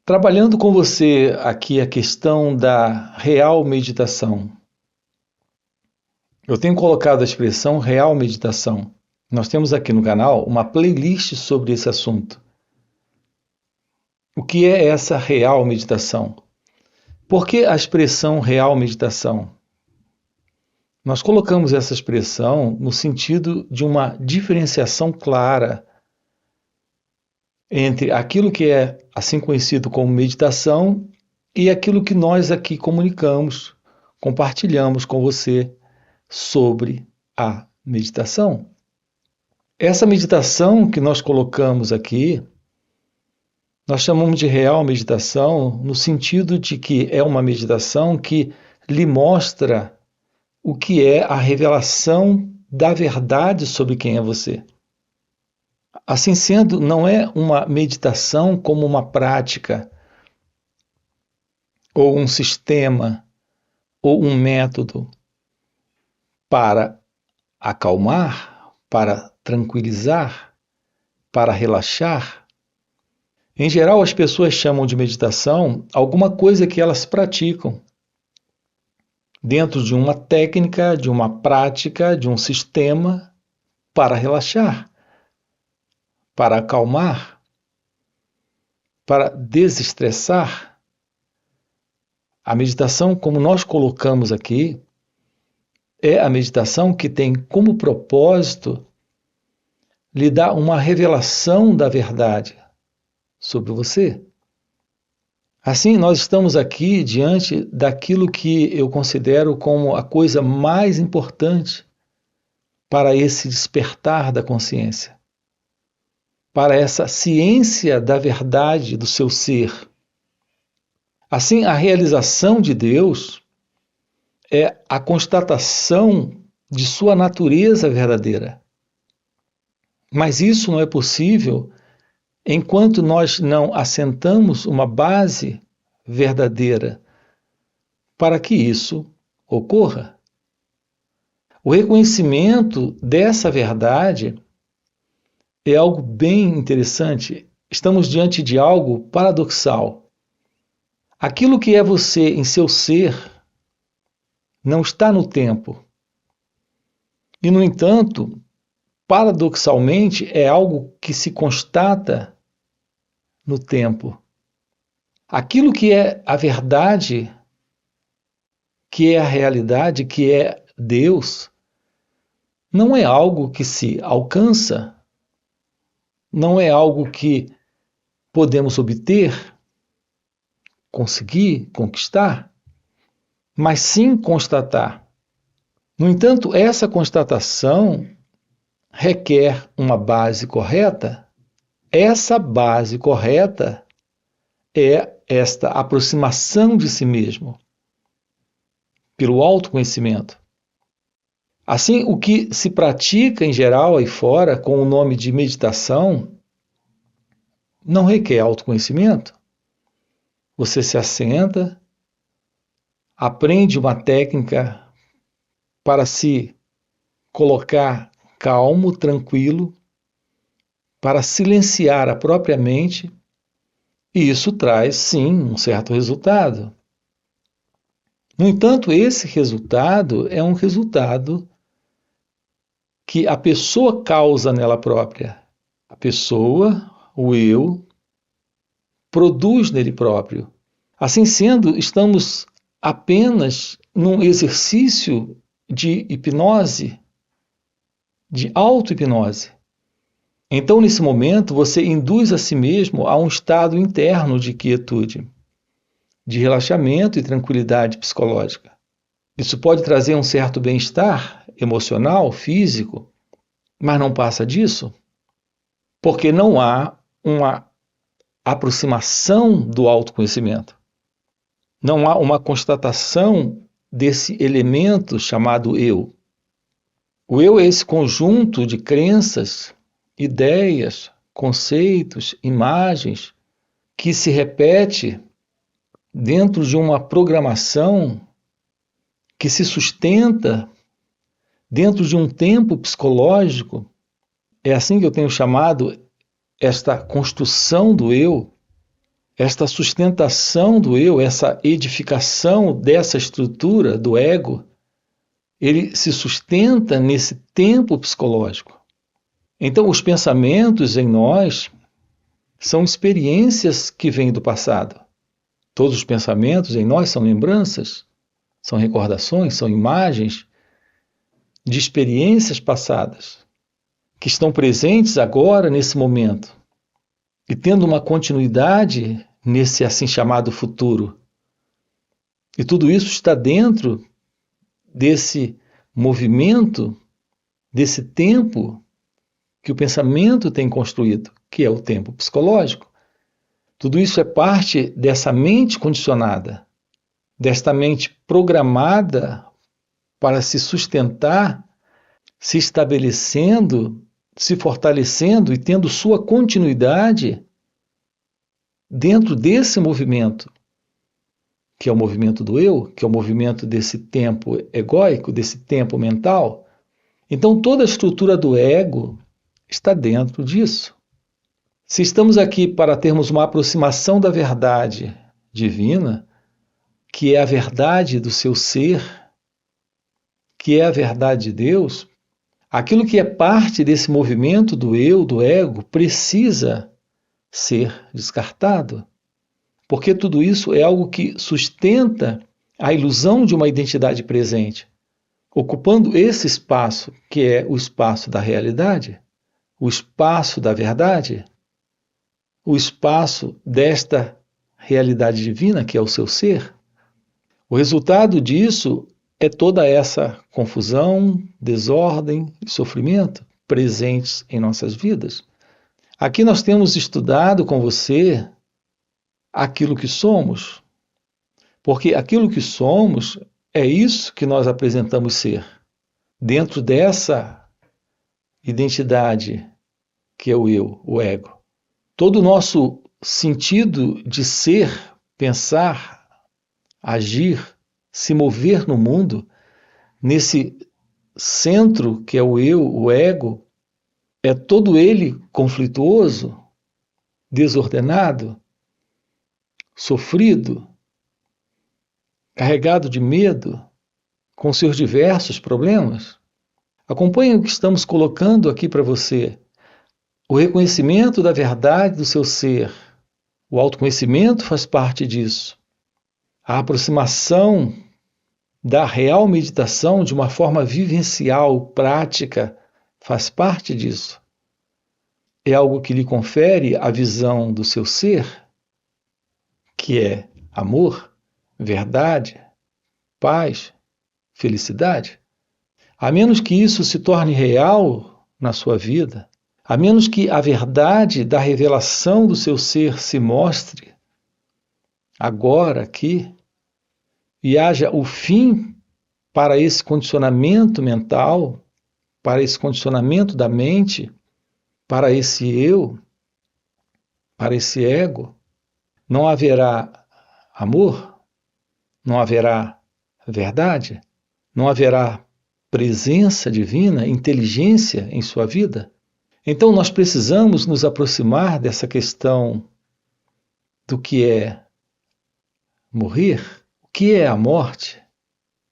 Trabalhando com você aqui a questão da real meditação. Eu tenho colocado a expressão real meditação. Nós temos aqui no canal uma playlist sobre esse assunto. O que é essa real meditação? Por que a expressão real meditação? Nós colocamos essa expressão no sentido de uma diferenciação clara entre aquilo que é assim conhecido como meditação e aquilo que nós aqui comunicamos, compartilhamos com você sobre a meditação. Essa meditação que nós colocamos aqui, nós chamamos de real meditação no sentido de que é uma meditação que lhe mostra o que é a revelação da verdade sobre quem é você. Assim sendo, não é uma meditação como uma prática, ou um sistema, ou um método para acalmar, para tranquilizar, para relaxar. Em geral, as pessoas chamam de meditação alguma coisa que elas praticam dentro de uma técnica, de uma prática, de um sistema para relaxar, para acalmar, para desestressar. A meditação, como nós colocamos aqui, é a meditação que tem como propósito lhe dar uma revelação da verdade sobre você. Assim, nós estamos aqui diante daquilo que eu considero como a coisa mais importante para esse despertar da consciência, para essa ciência da verdade do seu ser. Assim, a realização de Deus é a constatação de sua natureza verdadeira. Mas isso não é possível enquanto nós não assentamos uma base verdadeira para que isso ocorra. O reconhecimento dessa verdade é algo bem interessante. Estamos diante de algo paradoxal. Aquilo que é você em seu ser não está no tempo. E, no entanto, paradoxalmente, é algo que se constata no tempo. Aquilo que é a verdade, que é a realidade, que é Deus, não é algo que se alcança, não é algo que podemos obter, conseguir, conquistar, mas sim constatar. No entanto, essa constatação requer uma base correta. Essa base correta é esta aproximação de si mesmo pelo autoconhecimento. Assim, o que se pratica em geral aí fora com o nome de meditação não requer autoconhecimento. Você se assenta, aprende uma técnica para se colocar calmo, tranquilo, para silenciar a própria mente, e isso traz, sim, um certo resultado. No entanto, esse resultado é um resultado que a pessoa causa nela própria. A pessoa, o eu, produz nele próprio. Assim sendo, estamos apenas num exercício de hipnose, de auto-hipnose. Então, nesse momento, você induz a si mesmo a um estado interno de quietude, de relaxamento e tranquilidade psicológica. Isso pode trazer um certo bem-estar emocional, físico, mas não passa disso, porque não há uma aproximação do autoconhecimento. Não há uma constatação desse elemento chamado eu. O eu é esse conjunto de crenças, ideias, conceitos, imagens que se repete dentro de uma programação que se sustenta dentro de um tempo psicológico. É assim que eu tenho chamado esta construção do eu. esta sustentação do eu, essa edificação dessa estrutura do ego, ele se sustenta nesse tempo psicológico. Então, os pensamentos em nós são experiências que vêm do passado. Todos os pensamentos em nós são lembranças, são recordações, são imagens de experiências passadas, que estão presentes agora, nesse momento, e tendo uma continuidade nesse assim chamado futuro. E tudo isso está dentro desse movimento, desse tempo que o pensamento tem construído, que é o tempo psicológico. Tudo isso é parte dessa mente condicionada, desta mente programada para se sustentar, se estabelecendo, se fortalecendo e tendo sua continuidade dentro desse movimento, que é o movimento do eu, que é o movimento desse tempo egóico, desse tempo mental. Então, toda a estrutura do ego está dentro disso. Se estamos aqui para termos uma aproximação da verdade divina, que é a verdade do seu ser, que é a verdade de Deus, aquilo que é parte desse movimento do eu, do ego, precisa ser descartado. Porque tudo isso é algo que sustenta a ilusão de uma identidade presente, ocupando esse espaço, que é o espaço da realidade, o espaço da verdade, o espaço desta realidade divina, que é o seu ser. O resultado disso é toda essa confusão, desordem e sofrimento presentes em nossas vidas. Aqui nós temos estudado com você aquilo que somos, porque aquilo que somos é isso que nós apresentamos ser, dentro dessa identidade que é o eu, o ego. Todo o nosso sentido de ser, pensar, agir, se mover no mundo, nesse centro que é o eu, o ego, é todo ele conflituoso, desordenado, sofrido, carregado de medo, com seus diversos problemas. Acompanhe o que estamos colocando aqui para você. O reconhecimento da verdade do seu ser. O autoconhecimento faz parte disso. A aproximação da real meditação de uma forma vivencial, prática, faz parte disso. É algo que lhe confere a visão do seu ser, que é amor, verdade, paz, felicidade. A menos que isso se torne real na sua vida, a menos que a verdade da revelação do seu ser se mostre agora, aqui, e haja o fim para esse condicionamento mental, para esse condicionamento da mente, para esse eu, para esse ego, não haverá amor, não haverá verdade, não haverá presença divina, inteligência em sua vida. Então nós precisamos nos aproximar dessa questão do que é morrer, o que é a morte.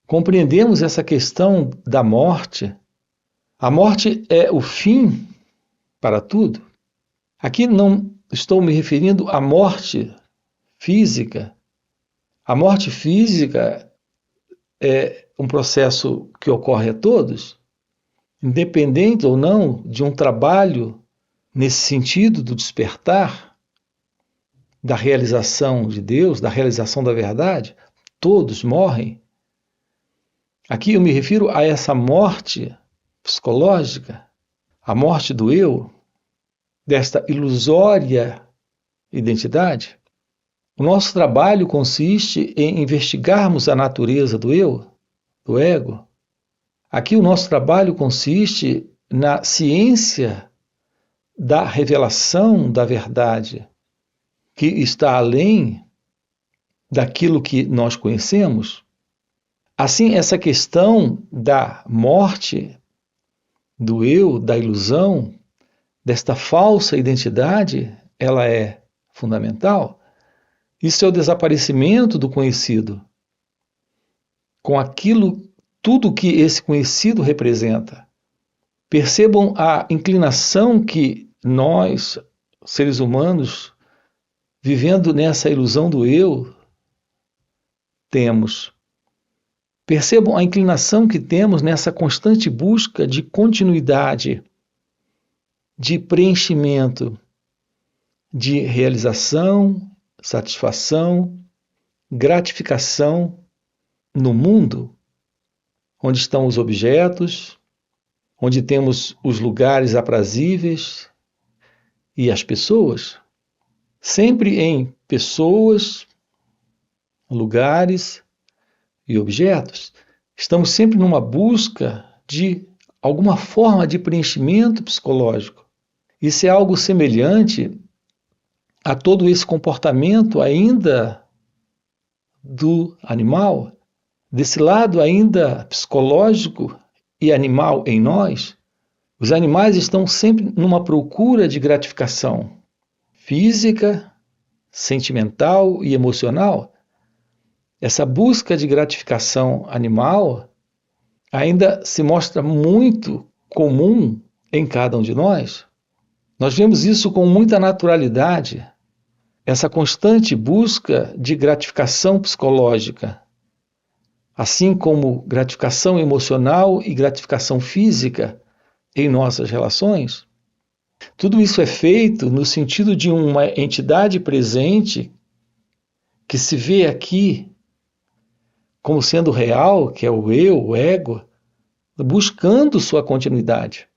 Compreendemos essa questão da morte. A morte é o fim para tudo. Aqui não estou me referindo à morte física. A morte física é um processo que ocorre a todos, independente ou não de um trabalho nesse sentido do despertar, da realização de Deus, da realização da verdade, todos morrem. Aqui eu me refiro a essa morte psicológica, a morte do eu, desta ilusória identidade. O nosso trabalho consiste em investigarmos a natureza do eu, do ego. Aqui o nosso trabalho consiste na ciência da revelação da verdade, que está além daquilo que nós conhecemos. Assim, essa questão da morte do eu, da ilusão, desta falsa identidade, ela é fundamental, Isso é o desaparecimento do conhecido, com aquilo, tudo que esse conhecido representa. Percebam a inclinação que nós, seres humanos, vivendo nessa ilusão do eu, temos. Percebam a inclinação que temos nessa constante busca de continuidade, de preenchimento, de realização, satisfação, gratificação no mundo, onde estão os objetos, onde temos os lugares aprazíveis e as pessoas, sempre em pessoas, lugares e objetos. Estamos sempre numa busca de alguma forma de preenchimento psicológico. Isso é algo semelhante a todo esse comportamento ainda do animal, desse lado ainda psicológico e animal em nós. Os animais estão sempre numa procura de gratificação física, sentimental e emocional. Essa busca de gratificação animal ainda se mostra muito comum em cada um de nós. Nós vemos isso com muita naturalidade, essa constante busca de gratificação psicológica, assim como gratificação emocional e gratificação física em nossas relações. Tudo isso é feito no sentido de uma entidade presente que se vê aqui como sendo real, que é o eu, o ego, buscando sua continuidade.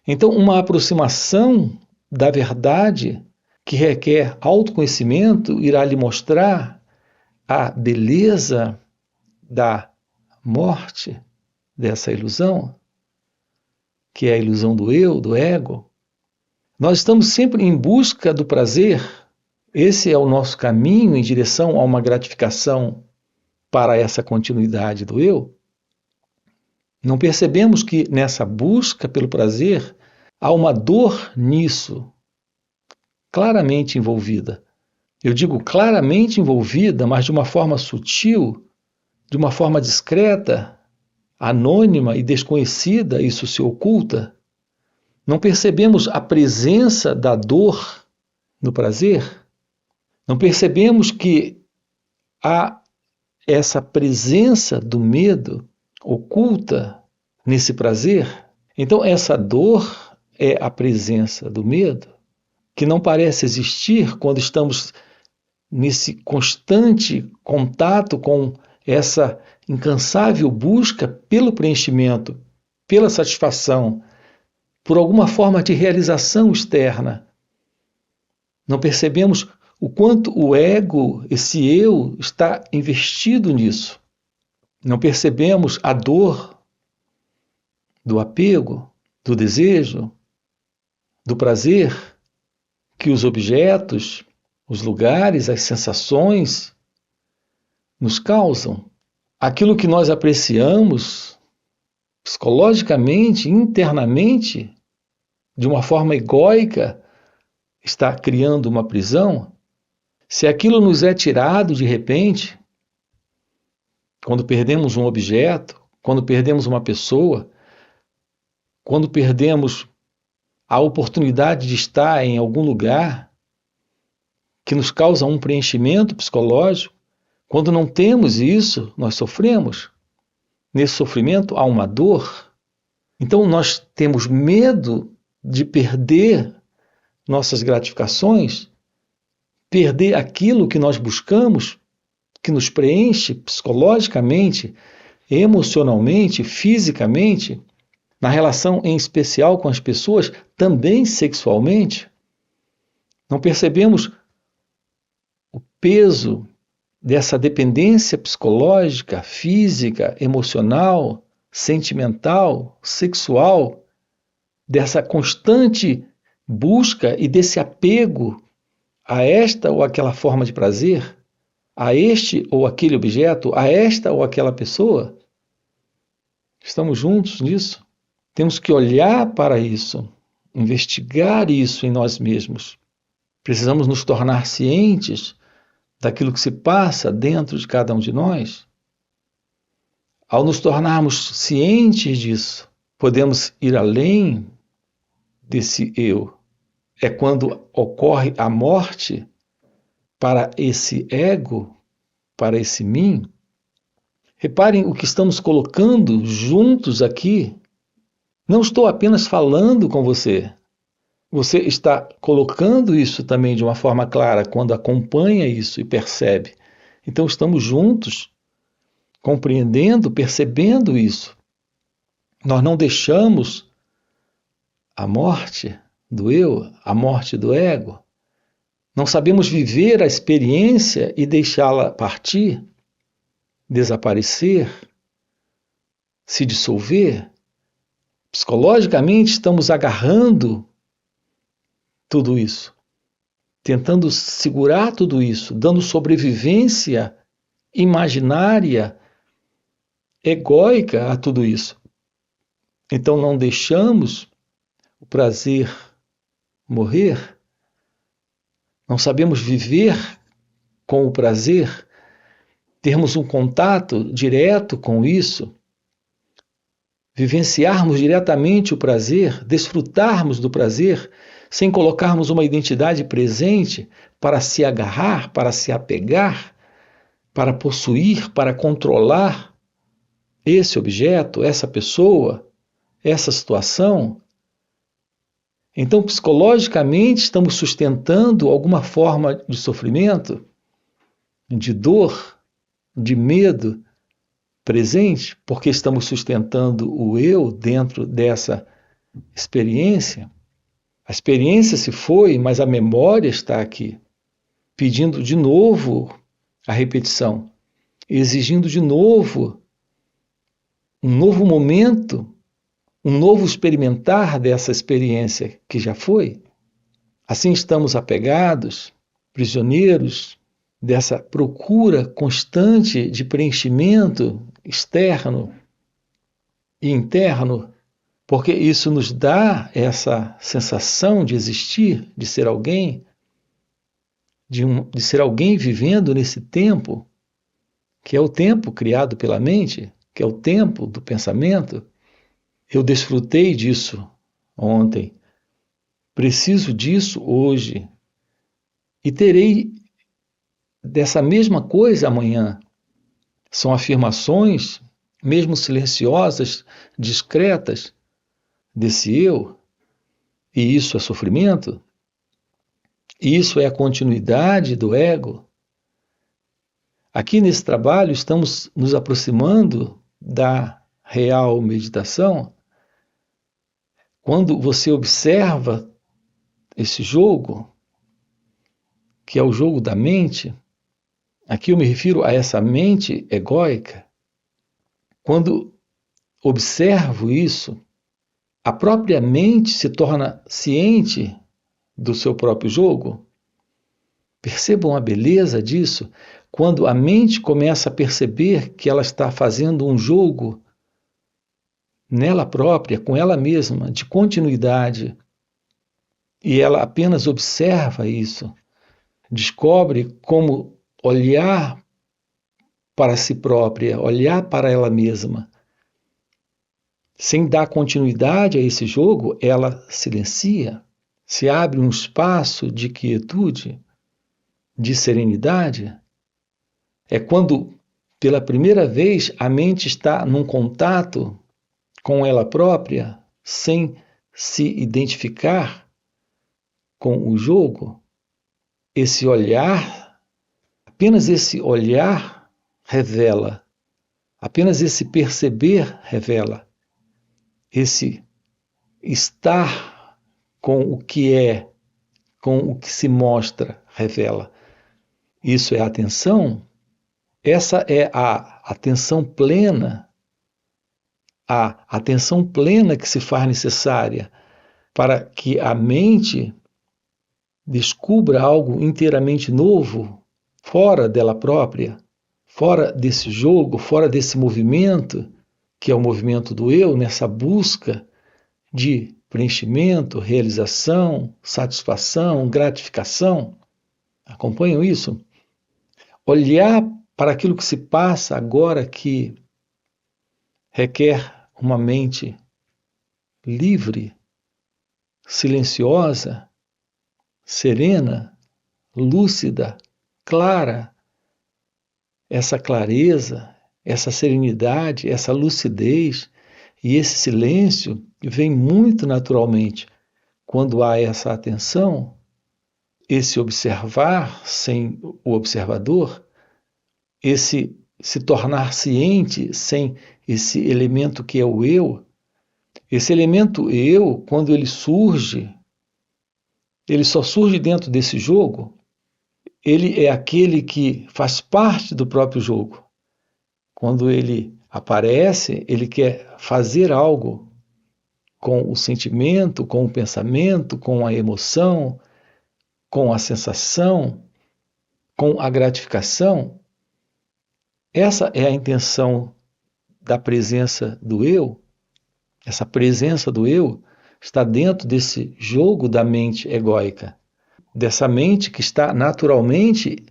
Então, uma aproximação da verdade que requer autoconhecimento irá lhe mostrar a beleza da morte dessa ilusão, que é a ilusão do eu, do ego. Nós estamos sempre em busca do prazer. Esse é o nosso caminho em direção a uma gratificação para essa continuidade do eu. Não percebemos que nessa busca pelo prazer há uma dor nisso, claramente envolvida. Eu digo claramente envolvida, mas de uma forma sutil, de uma forma discreta, anônima e desconhecida, isso se oculta. Não percebemos a presença da dor no prazer. Não percebemos que há essa presença do medo oculta nesse prazer. Então, essa dor é a presença do medo, que não parece existir quando estamos nesse constante contato com essa incansável busca pelo preenchimento, pela satisfação, por alguma forma de realização externa. Não percebemos o quanto o ego, esse eu, está investido nisso. Não percebemos a dor do apego, do desejo, do prazer que os objetos, os lugares, as sensações nos causam. Aquilo que nós apreciamos psicologicamente, internamente, de uma forma egóica, está criando uma prisão. Se aquilo nos é tirado de repente, quando perdemos um objeto, quando perdemos uma pessoa, quando perdemos a oportunidade de estar em algum lugar que nos causa um preenchimento psicológico, quando não temos isso, nós sofremos. Nesse sofrimento há uma dor. Então nós temos medo de perder nossas gratificações, perder aquilo que nós buscamos, que nos preenche psicologicamente, emocionalmente, fisicamente, na relação em especial com as pessoas, também sexualmente. Não percebemos o peso dessa dependência psicológica, física, emocional, sentimental, sexual, dessa constante busca e desse apego a esta ou aquela forma de prazer, a este ou aquele objeto, a esta ou aquela pessoa. Estamos juntos nisso? Temos que olhar para isso, investigar isso em nós mesmos. Precisamos nos tornar cientes daquilo que se passa dentro de cada um de nós, ao nos tornarmos cientes disso, podemos ir além desse eu. É quando ocorre a morte para esse ego, para esse mim. Reparem o que estamos colocando juntos aqui. Não estou apenas falando com você. Você está colocando isso também de uma forma clara quando acompanha isso e percebe. Então estamos juntos, compreendendo, percebendo isso. Nós não deixamos a morte do eu, a morte do ego. Não sabemos viver a experiência e deixá-la partir, desaparecer, se dissolver. Psicologicamente estamos agarrando tudo isso, tentando segurar tudo isso, dando sobrevivência imaginária, egóica a tudo isso. Então não deixamos o prazer morrer, não sabemos viver com o prazer, termos um contato direto com isso, vivenciarmos diretamente o prazer, desfrutarmos do prazer, sem colocarmos uma identidade presente para se agarrar, para se apegar, para possuir, para controlar esse objeto, essa pessoa, essa situação. Então, psicologicamente, estamos sustentando alguma forma de sofrimento, de dor, de medo presente, porque estamos sustentando o eu dentro dessa experiência. A experiência se foi, mas a memória está aqui, pedindo de novo a repetição, exigindo de novo um novo momento, um novo experimentar dessa experiência que já foi. Assim estamos apegados, prisioneiros dessa procura constante de preenchimento externo e interno, porque isso nos dá essa sensação de existir, de ser alguém, de ser alguém vivendo nesse tempo, que é o tempo criado pela mente, que é o tempo do pensamento. Eu desfrutei disso ontem, preciso disso hoje, e terei dessa mesma coisa amanhã. São afirmações, mesmo silenciosas, discretas, desse eu, e isso é sofrimento, isso é a continuidade do ego. Aqui nesse trabalho estamos nos aproximando da real meditação. Quando você observa esse jogo, que é o jogo da mente, aqui eu me refiro a essa mente egóica, quando observo isso, a própria mente se torna ciente do seu próprio jogo. Percebam a beleza disso? Quando a mente começa a perceber que ela está fazendo um jogo nela própria, com ela mesma, de continuidade, e ela apenas observa isso, descobre como olhar para si própria, olhar para ela mesma. Sem dar continuidade a esse jogo, ela silencia, se abre um espaço de quietude, de serenidade. É quando, pela primeira vez, a mente está num contato com ela própria, sem se identificar com o jogo. Esse olhar, apenas esse olhar revela, apenas esse perceber revela. Esse estar com o que é, com o que se mostra, revela. Isso é atenção? Essa é a atenção plena, a atenção plena que se faz necessária para que a mente descubra algo inteiramente novo, fora dela própria, fora desse jogo, fora desse movimento, que é o movimento do eu, nessa busca de preenchimento, realização, satisfação, gratificação. Acompanham isso? Olhar para aquilo que se passa agora aqui requer uma mente livre, silenciosa, serena, lúcida, clara. Essa clareza, essa serenidade, essa lucidez e esse silêncio vem muito naturalmente quando há essa atenção, esse observar sem o observador, esse se tornar ciente sem esse elemento que é o eu. Esse elemento eu, quando ele surge, ele só surge dentro desse jogo. Ele é aquele que faz parte do próprio jogo. Quando ele aparece, ele quer fazer algo com o sentimento, com o pensamento, com a emoção, com a sensação, com a gratificação. Essa é a intenção da presença do eu. Essa presença do eu está dentro desse jogo da mente egóica, dessa mente que está naturalmente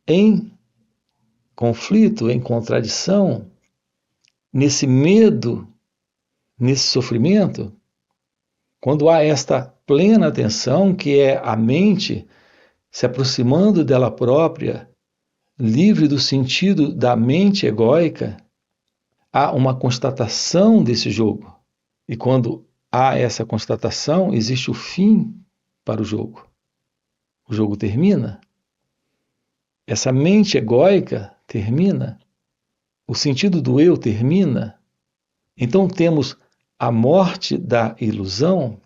em conflito, em contradição, nesse medo, nesse sofrimento. Quando há esta plena atenção, que é a mente se aproximando dela própria, livre do sentido da mente egóica, há uma constatação desse jogo. E quando há essa constatação, existe o fim para o jogo. O jogo termina. Essa mente egóica termina. O sentido do eu termina. Então temos a morte da ilusão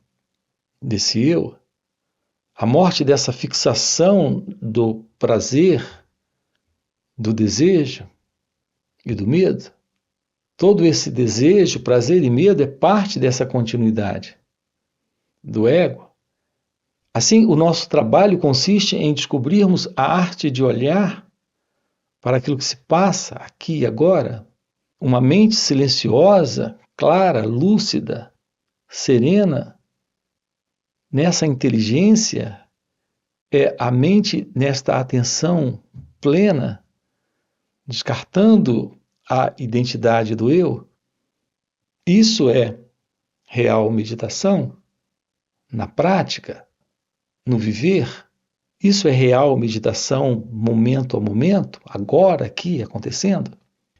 desse eu, a morte dessa fixação do prazer, do desejo e do medo. Todo esse desejo, prazer e medo é parte dessa continuidade do ego. Assim, o nosso trabalho consiste em descobrirmos a arte de olhar para aquilo que se passa aqui e agora. Uma mente silenciosa, clara, lúcida, serena. Nessa inteligência é a mente nesta atenção plena, descartando a identidade do eu. Isso é real meditação na prática, no viver. Isso é real meditação momento a momento, agora, aqui, acontecendo.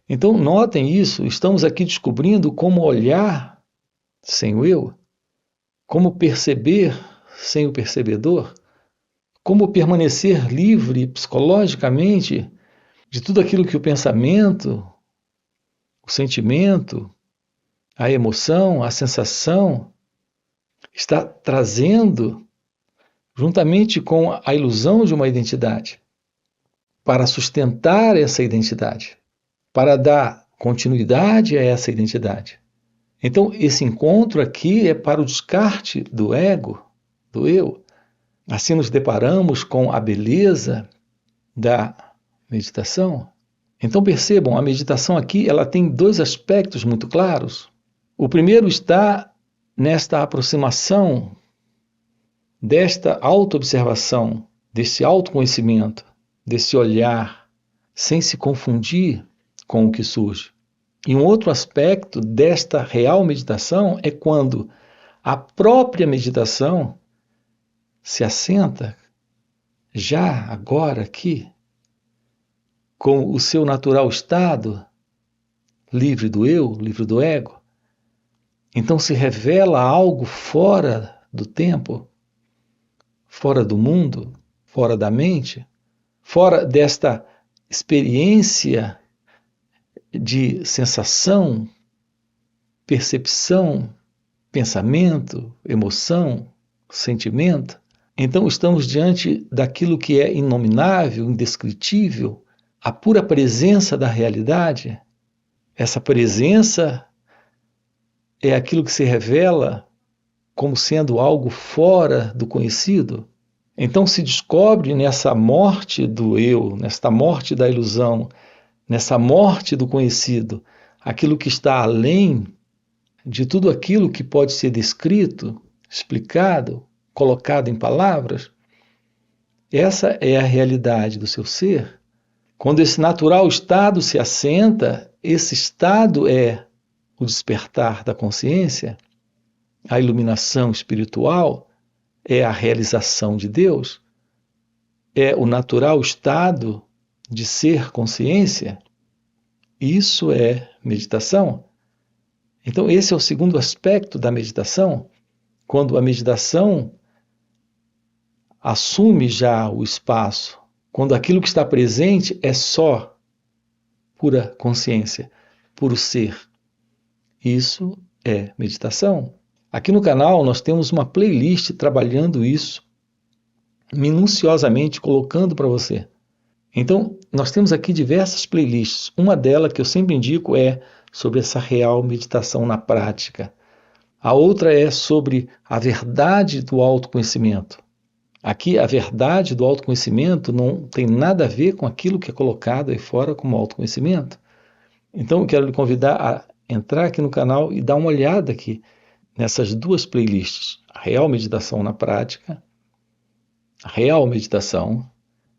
Então, notem isso, estamos aqui descobrindo como olhar sem o eu, como perceber sem o percebedor, como permanecer livre psicologicamente de tudo aquilo que o pensamento, o sentimento, a emoção, a sensação está trazendo juntamente com a ilusão de uma identidade, para sustentar essa identidade, para dar continuidade a essa identidade. Então, esse encontro aqui é para o descarte do ego, do eu. Assim nos deparamos com a beleza da meditação. Então percebam, a meditação aqui ela tem dois aspectos muito claros. O primeiro está nesta aproximação desta autoobservação, desse autoconhecimento, desse olhar, sem se confundir com o que surge. E um outro aspecto desta real meditação é quando a própria meditação se assenta, já, agora, aqui, com o seu natural estado, livre do eu, livre do ego. Então se revela algo fora do tempo, fora do mundo, fora da mente, fora desta experiência de sensação, percepção, pensamento, emoção, sentimento. Então estamos diante daquilo que é inominável, indescritível, a pura presença da realidade. Essa presença é aquilo que se revela como sendo algo fora do conhecido. Então se descobre nessa morte do eu, nesta morte da ilusão, nessa morte do conhecido, aquilo que está além de tudo aquilo que pode ser descrito, explicado, colocado em palavras. Essa é a realidade do seu ser. Quando esse natural estado se assenta, esse estado é o despertar da consciência, a iluminação espiritual, é a realização de Deus, é o natural estado de ser consciência. Isso é meditação. Então, esse é o segundo aspecto da meditação, quando a meditação assume já o espaço, quando aquilo que está presente é só pura consciência, puro ser. Isso é meditação. Aqui no canal nós temos uma playlist trabalhando isso minuciosamente, colocando para você. Então, nós temos aqui diversas playlists. Uma delas que eu sempre indico é sobre essa real meditação na prática. A outra é sobre a verdade do autoconhecimento. Aqui, a verdade do autoconhecimento não tem nada a ver com aquilo que é colocado aí fora como autoconhecimento. Então, eu quero lhe convidar a entrar aqui no canal e dar uma olhada aqui nessas duas playlists. A real meditação na prática, a real meditação,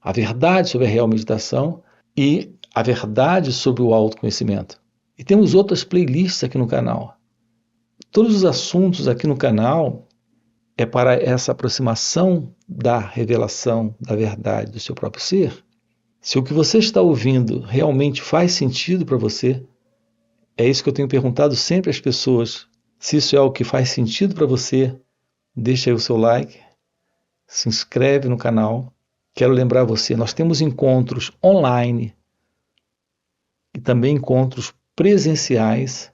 a verdade sobre a real meditação e a verdade sobre o autoconhecimento. E temos outras playlists aqui no canal. Todos os assuntos aqui no canal é para essa aproximação da revelação da verdade do seu próprio ser. Se o que você está ouvindo realmente faz sentido para você, é isso que eu tenho perguntado sempre às pessoas. Se isso é o que faz sentido para você, deixa aí o seu like, se inscreve no canal. Quero lembrar você, nós temos encontros online e também encontros presenciais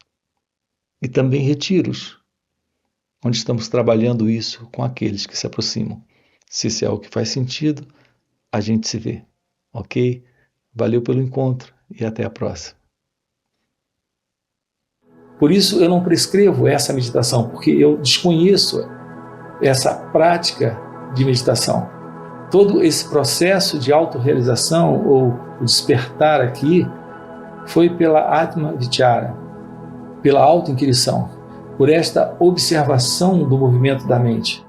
e também retiros, onde estamos trabalhando isso com aqueles que se aproximam. Se isso é o que faz sentido, a gente se vê, ok? Valeu pelo encontro e até a próxima. Por isso eu não prescrevo essa meditação, porque eu desconheço essa prática de meditação. Todo esse processo de autorrealização ou o despertar aqui foi pela Atma Vichara, pela autoinquirição, por esta observação do movimento da mente.